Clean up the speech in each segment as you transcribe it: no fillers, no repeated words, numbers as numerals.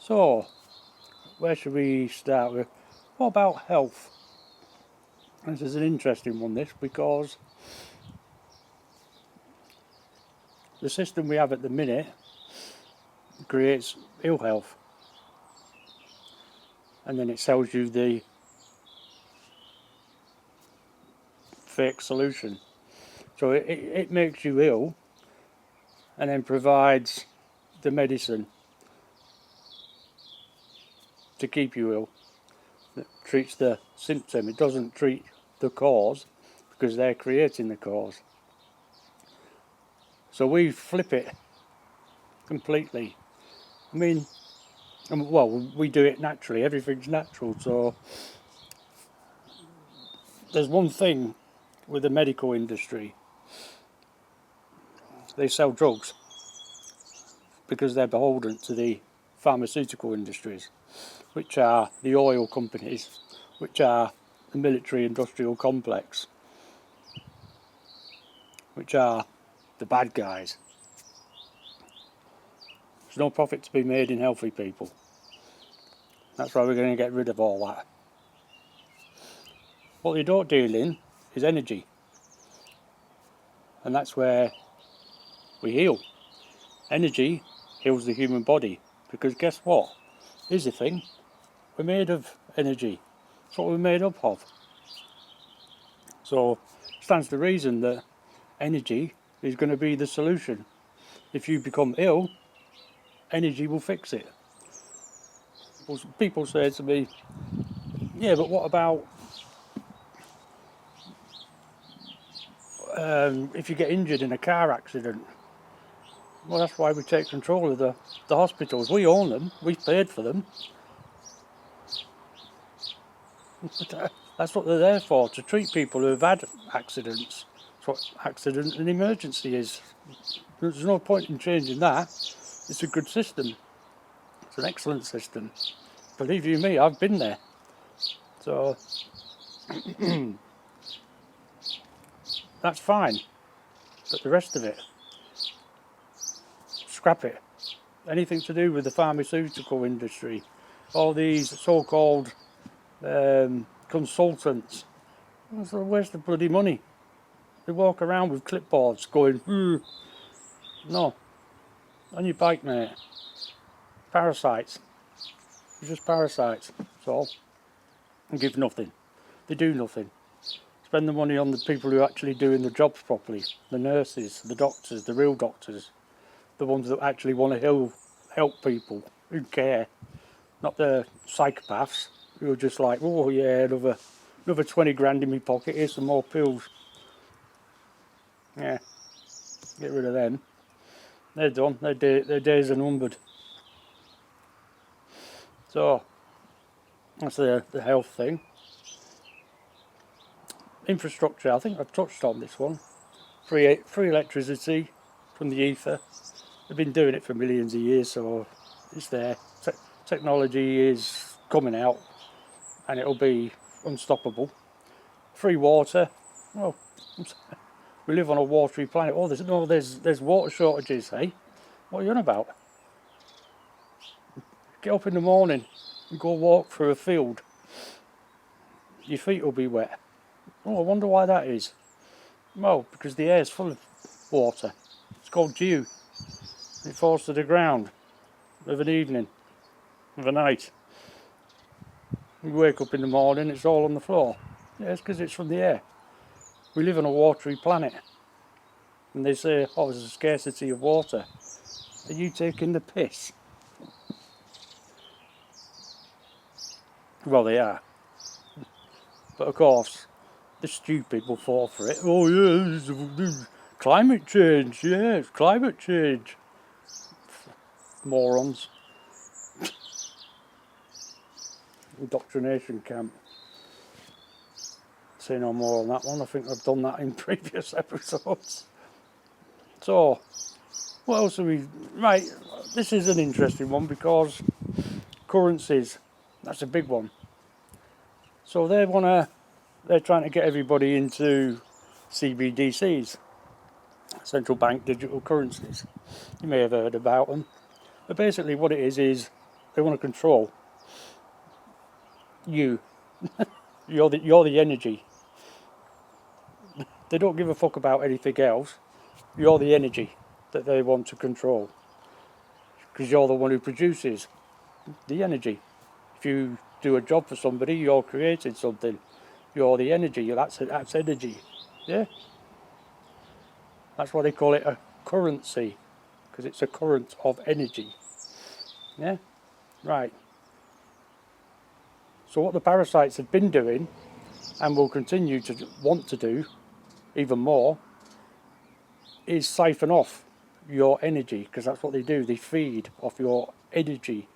So, where should we start with? What about health? This is an interesting one, this, because the system we have at the minute creates ill health, and then it sells you the fake solution. So it makes you ill and then provides the medicine to keep you ill. It treats the symptom. It doesn't treat the cause, because they're creating the cause. So we flip it completely. I mean, well, we do it naturally. Everything's natural. So there's one thing with the medical industry. They sell drugs because they're beholden to the pharmaceutical industries, which are the oil companies, which are the military industrial complex, which are the bad guys. There's no profit to be made in healthy people. That's why we're going to get rid of all that. What they don't deal in is energy. And that's where we heal. Energy heals the human body. Because guess what? Here's the thing. We're made of energy. That's what we're made up of. So it stands to reason that energy is going to be the solution. If you become ill, energy will fix it. People say to me, yeah, but what about if you get injured in a car accident? Well, that's why we take control of the hospitals. We own them. We've paid for them. That's what they're there for, to treat people who have had accidents. That's what accident and emergency is. There's no point in changing that. It's a good system. It's an excellent system. Believe you me, I've been there. So that's fine. But the rest of it, scrap it. Anything to do with the pharmaceutical industry, all these so-called consultants, it's a waste of bloody money. They walk around with clipboards going, no, on your bike, mate. Parasites. They're just parasites, that's all. And give nothing. They do nothing. Spend the money on the people who are actually doing the jobs properly. The nurses, the doctors, the real doctors. The ones that actually want to help people who care. Not the psychopaths who are just like, oh yeah, another 20 grand in my pocket, here's some more pills. Yeah, get rid of them. They're done, their days are numbered. So, that's the health thing. Infrastructure, I think I've touched on this one. Free electricity from the ether. They've been doing it for millions of years, so it's there. Technology is coming out and it'll be unstoppable. Free water. Well, we live on a watery planet. Oh, there's water shortages, hey? What are you on about? Get up in the morning and go walk through a field. Your feet will be wet. Oh, I wonder why that is. Well, because the air is full of water. It's called dew. It falls to the ground of an evening, of a night. You wake up in the morning, it's all on the floor. Yeah, it's because it's from the air. We live on a watery planet. And they say, oh, there's a scarcity of water. Are you taking the piss? Well, they are. But of course, the stupid will fall for it. Oh yeah, there's climate change. Yeah, it's climate change. Morons. Indoctrination camp. Say no more on that one. I think I've done that in previous episodes. So, what else are we... Right, this is an interesting one because currencies, that's a big one. So they're trying to get everybody into CBDCs, central bank digital currencies. You may have heard about them. But basically what it is They want to control you. You're the energy. They don't give a fuck about anything else. You're the energy that they want to control. Because you're the one who produces the energy. If you do a job for somebody, you're creating something. You're the energy. That's energy. Yeah? That's why they call it a currency. Because it's a current of energy. Yeah? Right. So what the parasites have been doing, and will continue to want to do even more, is siphon off your energy, because that's what they do. They feed off your energy.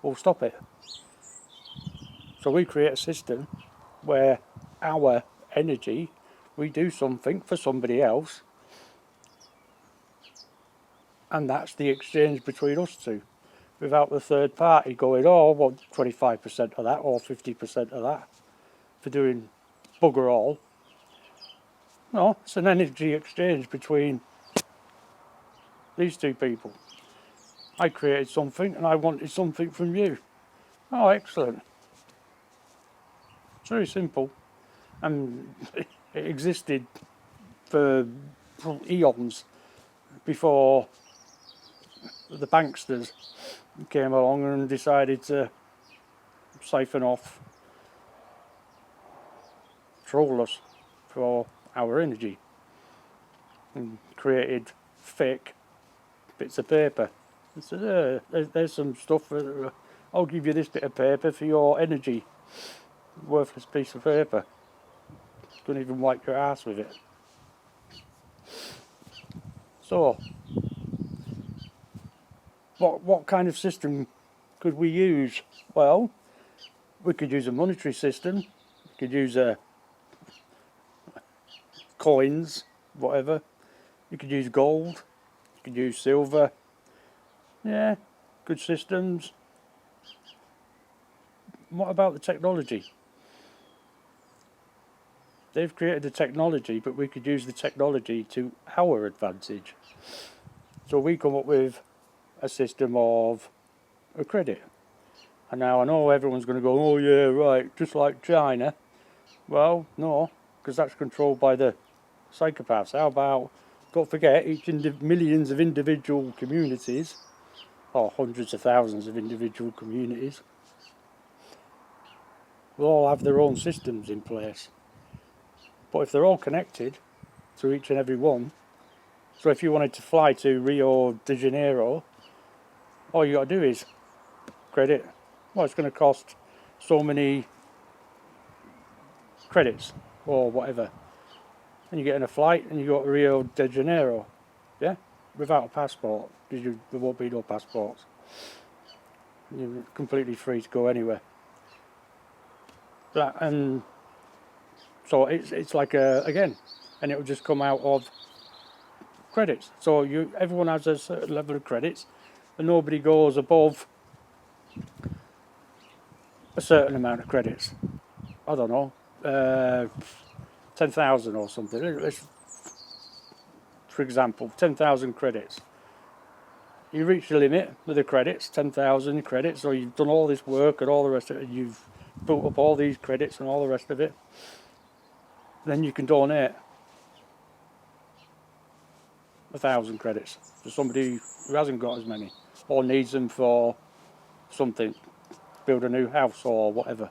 We'll stop it. So we create a system where our energy, we do something for somebody else, and that's the exchange between us two, without the third party going, oh, I want 25% of that or 50% of that for doing bugger all. No, it's an energy exchange between these two people. I created something and I wanted something from you. Oh, excellent. It's very simple. And it existed for eons before the banksters came along and decided to siphon off, troll us for our energy, and created fake bits of paper. And said, there's some stuff, I'll give you this bit of paper for your energy. Worthless piece of paper. Couldn't even wipe your ass with it. So, what kind of system could we use? Well, we could use a monetary system. We could use coins, whatever. You could use gold. You could use silver. Yeah, good systems. What about the technology? They've created the technology, but we could use the technology to our advantage. So we come up with a system of a credit. And now I know everyone's going to go, oh yeah, right, just like China. Well, no, because that's controlled by the psychopaths. How about, don't forget, millions of individual communities, or hundreds of thousands of individual communities, will all have their own systems in place. But if they're all connected to each and every one, so if you wanted to fly to Rio de Janeiro, all you got to do is credit. Well, it's going to cost so many credits or whatever. And you get in a flight and you go to Rio de Janeiro, yeah, without a passport, because there won't be no passports. You're completely free to go anywhere. And so it's like again, and it will just come out of credits. So everyone has a certain level of credits, and nobody goes above a certain amount of credits. I don't know, 10,000 or something. For example, 10,000 credits. You reach the limit with the credits, 10,000 credits, or you've done all this work and all the rest of it, and you've built up all these credits and all the rest of it. Then you can donate 1,000 credits to somebody who hasn't got as many, or needs them for something, build a new house or whatever.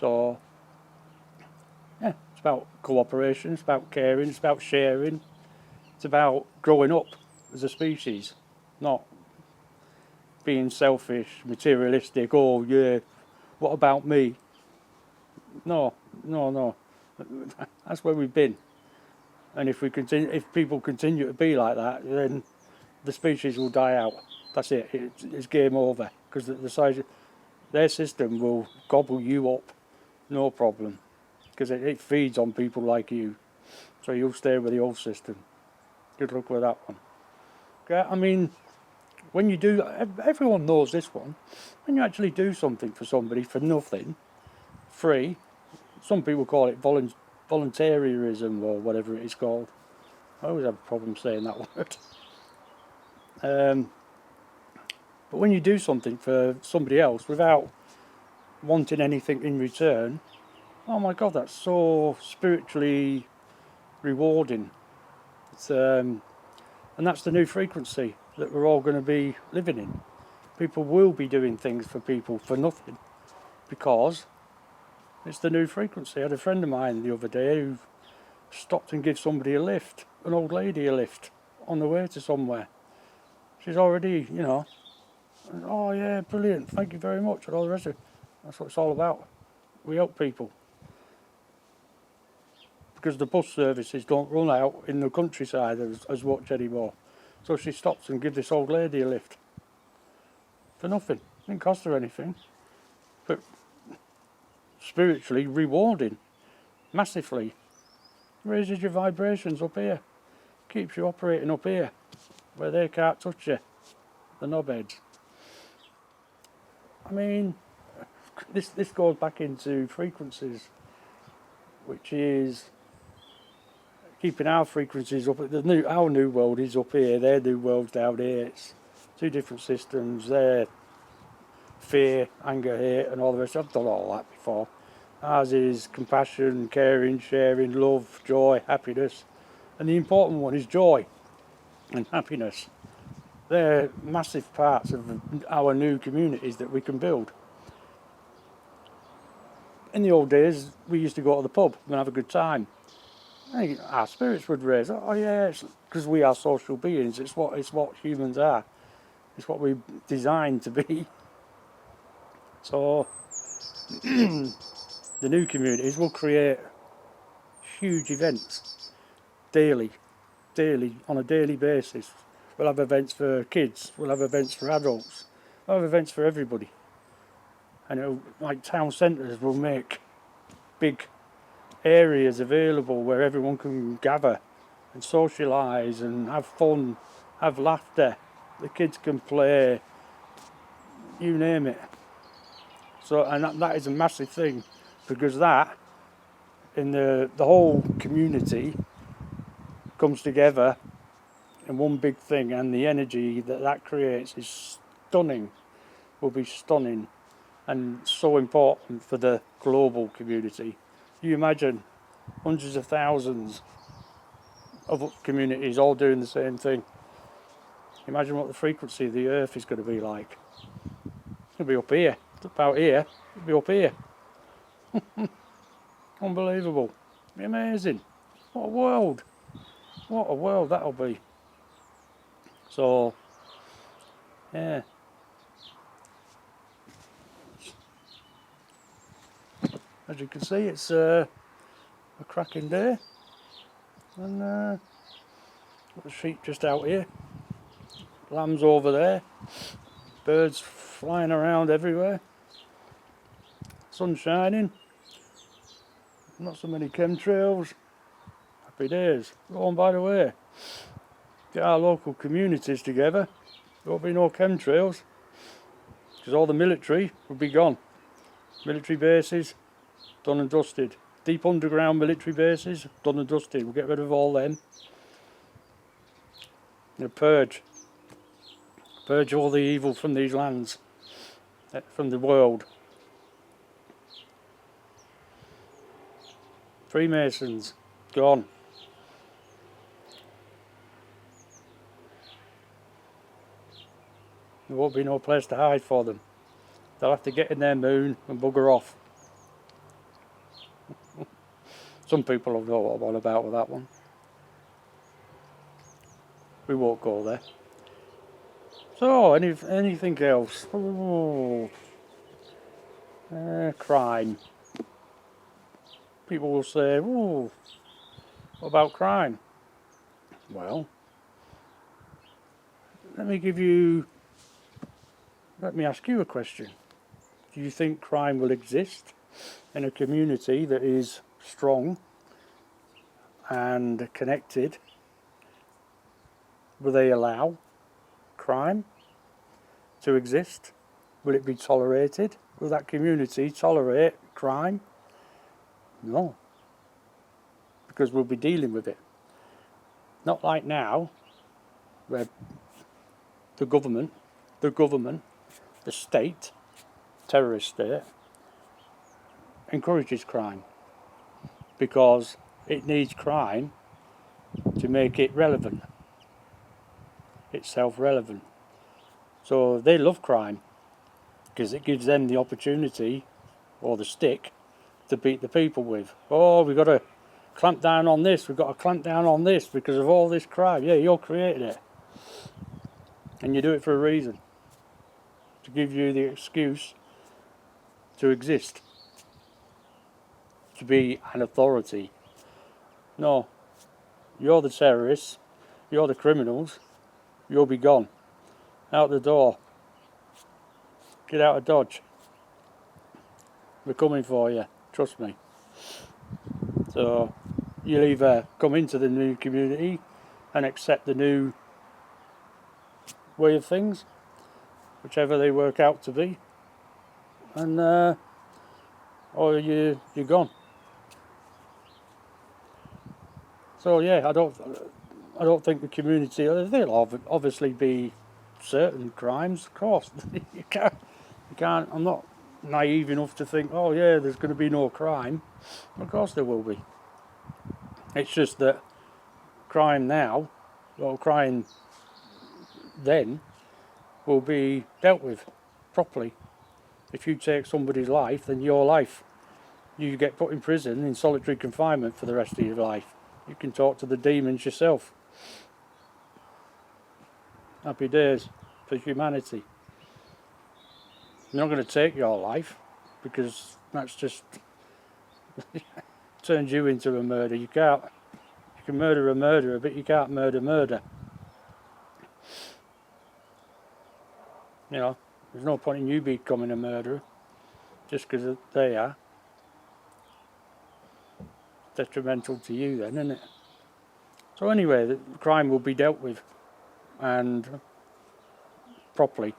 So, yeah, it's about cooperation, it's about caring, it's about sharing, it's about growing up as a species, not being selfish, materialistic, oh yeah, what about me? No. That's where we've been. And if people continue to be like that, then the species will die out. That's it. It's game over. Because the size of their system will gobble you up, no problem. Because it feeds on people like you. So you'll stay with the old system. Good luck with that one. Okay? I mean, when you do, everyone knows this one. When you actually do something for somebody for nothing, free, some people call it voluntarism or whatever it is called. I always have a problem saying that word. But when you do something for somebody else without wanting anything in return, oh my God, that's so spiritually rewarding. And that's the new frequency that we're all going to be living in. People will be doing things for people for nothing because it's the new frequency. I had a friend of mine the other day who stopped and gave somebody a lift, an old lady a lift, on the way to somewhere. She's already, oh yeah, brilliant, thank you very much, and all the rest of it. That's what it's all about. We help people. Because the bus services don't run out in the countryside as much anymore. So she stops and gives this old lady a lift. For nothing. Didn't cost her anything. But spiritually rewarding. Massively. Raises your vibrations up here. Keeps you operating up here. Where they can't touch you. The knobheads. I mean, this goes back into frequencies. Which is keeping our frequencies up. Our new world is up here, their new world's down here. It's two different systems. Their fear, anger, hate, and all the rest. I've done all that before. Ours is compassion, caring, sharing, love, joy, happiness. And the important one is joy and happiness. They're massive parts of our new communities that we can build. In the old days, we used to go to the pub and have a good time. Our spirits would raise. Oh yeah, because we are social beings. It's what humans are. It's what we're designed to be. So the new communities will create huge events daily, on a daily basis. We'll have events for kids. We'll have events for adults. We'll have events for everybody. And like town centres will make big areas available where everyone can gather and socialise and have fun, have laughter. The kids can play, you name it. So, and that is a massive thing, because that, in the whole community, comes together in one big thing, and the energy that creates is stunning, will be stunning, and so important for the global community. You imagine hundreds of thousands of communities all doing the same thing. Imagine what the frequency of the earth is going to be like. It'll be up here. It's about here. It'll be up here. Unbelievable. It'll be amazing. What a world. What a world that'll be. So, yeah. As you can see, it's a cracking day. And got the sheep just out here. Lambs over there. Birds flying around everywhere. Sun shining. Not so many chemtrails. Happy days. Oh, and by the way, get our local communities together. There won't be no chemtrails, because all the military will be gone. Military bases, done and dusted. Deep underground military bases, done and dusted. We'll get rid of all them. And purge all the evil from these lands, from the world. Freemasons, gone. There won't be no place to hide for them. They'll have to get in their moon and bugger off. Some people will know what I'm on about with that one. We won't go there. So, anything else? Oh, crime. People will say, oh, what about crime? Well, let me ask you a question. Do you think crime will exist in a community that is strong and connected? Will they allow crime to exist? Will it be tolerated? Will that community tolerate crime? No. Because we'll be dealing with it. Not like now, where the government, the state, terrorist state, encourages crime because it needs crime to make it relevant. It's self-relevant. So they love crime because it gives them the opportunity or the stick to beat the people with. Oh, we've got to clamp down on this, we've got to clamp down on this because of all this crime. Yeah, you're creating it. And you do it for a reason. To give you the excuse to exist. To be an authority. No. You're the terrorists. You're the criminals. You'll be gone. Out the door. Get out of Dodge. We're coming for you. Trust me. So you'll either come into the new community and accept the new way of things, whichever they work out to be, and or you're gone. So yeah, I don't think the community. There'll obviously be certain crimes, of course. you can't. I'm not naive enough to think, oh yeah, there's going to be no crime. Of course there will be. It's just that crime now, or crime then, will be dealt with properly. If you take somebody's life, then your life. You get put in prison in solitary confinement for the rest of your life. You can talk to the demons yourself. Happy days for humanity. They're not going to take your life because that's just turns you into a murderer. You can murder a murderer, but you can't murder. You know, there's no point in you becoming a murderer just because they are. Detrimental to you then, isn't it? So anyway, the crime will be dealt with and properly.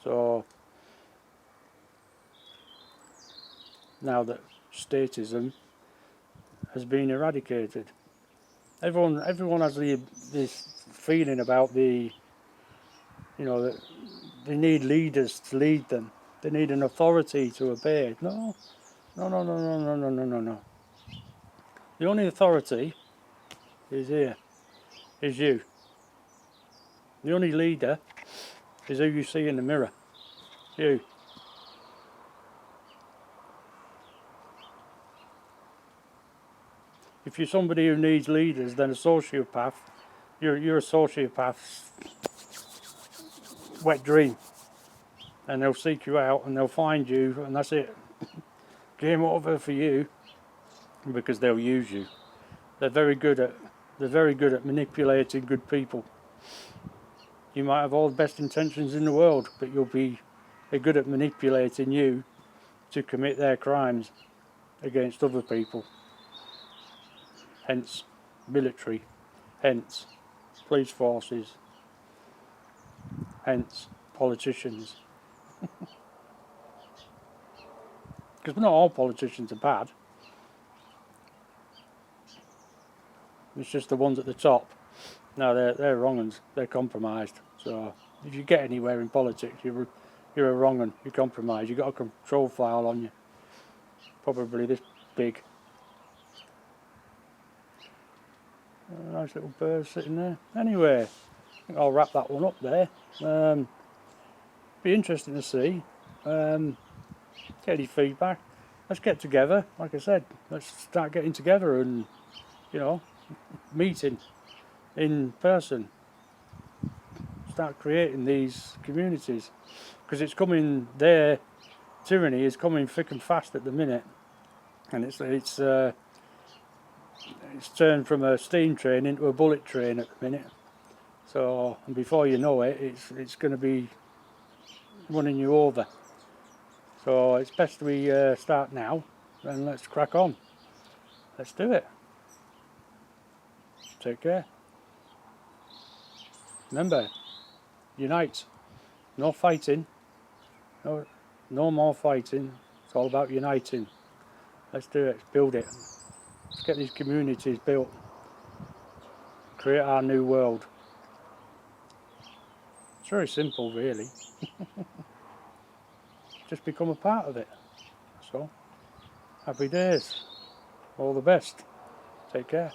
So now that statism has been eradicated, everyone has this feeling about that they need leaders to lead them. They need an authority to obey. No. The only authority is here, is you. The only leader is who you see in the mirror. You. If you're somebody who needs leaders, then a sociopath, you're a sociopath's wet dream. And they'll seek you out and they'll find you and that's it. Game over for you because they'll use you. They're very good at manipulating good people. You might have all the best intentions in the world, but they're good at manipulating you to commit their crimes against other people. Hence military, hence police forces, hence politicians. Because not all politicians are bad. It's just the ones at the top. No, they're wrong uns. They're compromised. So if you get anywhere in politics, you're a wrong un. You're compromised. You've got a control file on you. Probably this big. A nice little bird sitting there. Anyway, I think I'll wrap that one up there. Be interesting to see. Get any feedback. Let's get together. Like I said, let's start getting together and, meeting in person. Start creating these communities. Because it's coming, their tyranny is coming thick and fast at the minute. And it's turned from a steam train into a bullet train at the minute. So, and before you know it, it's going to be running you over. So it's best we start now and let's crack on. Let's do it. Take care. Remember, unite. No fighting. No more fighting. It's all about uniting. Let's do it. Let's build it. Let's get these communities built. Create our new world. It's very simple, really. Just become a part of it. So, happy days. All the best. Take care.